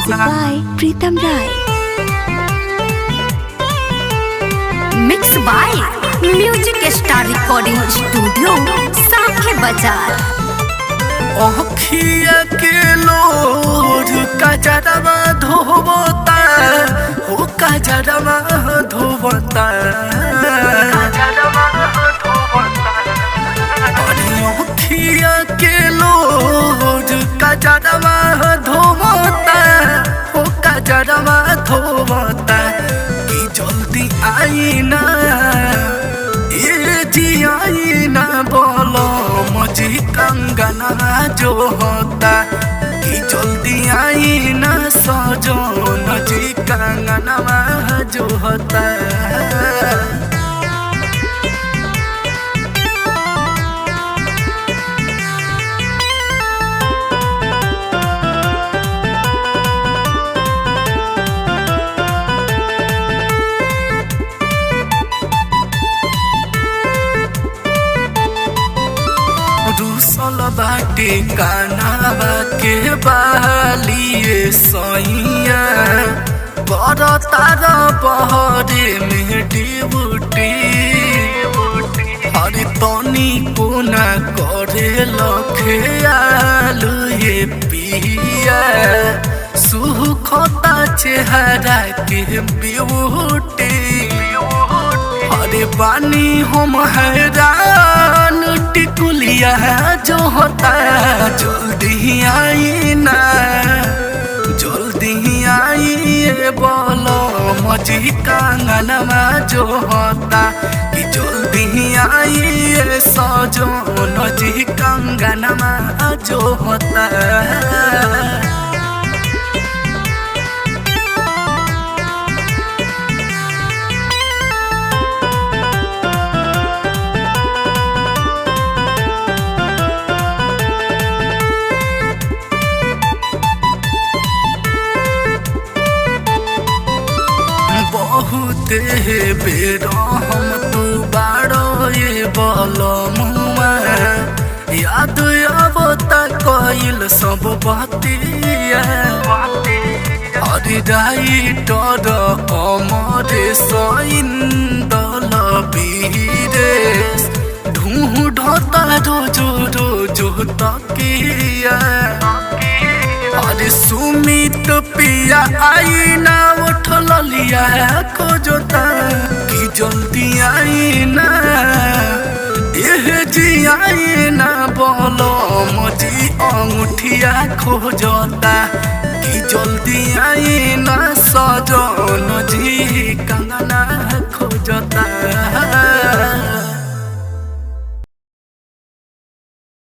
Music by Pritam Rai. Mixed by Music Star Recording Studio, साखे बाजार। अखिया के लोर कजरवा धोवता हो कजरवा धोवता अखिया के लोर कजरवा धोवता हो कजरवा धोवता कि जल्दी आई ना ये जी आई ना बोलो मुझे कंगना जो होता कि जल्दी आई ना सजो मुझे कंगना जो होता। रूसल बाटे कानावा के बालिए सैया बड़ तारा बहरे में डिबुटी हरे तनी कोना करे लखे आलू ये पिया सुखता चेहरा के ब्यूटी अरे बानी हम हैरान टिकुलिया जो होता जल्दी आई ना जल्दी आई ये बोलो मुझे कंगना जो होता कि जल्दी आई ये सजो मुझे कंगना जो होता। बहुत बेर हम तू बाड़ो ये बोलो मुआ याद अब तक कइल सब बतिया हरि राइटर अमरे सइंदल बीरेश ढूंढता रोजो रोजो तकिया अरे सुमित पिया आई ना उठ लिया खोजता कि जल्दी आई ना ये जी आई ना बोलो मुझे अंगूठिया खोजता कि जल्दी आई ना सजो जी कंगना खोजता।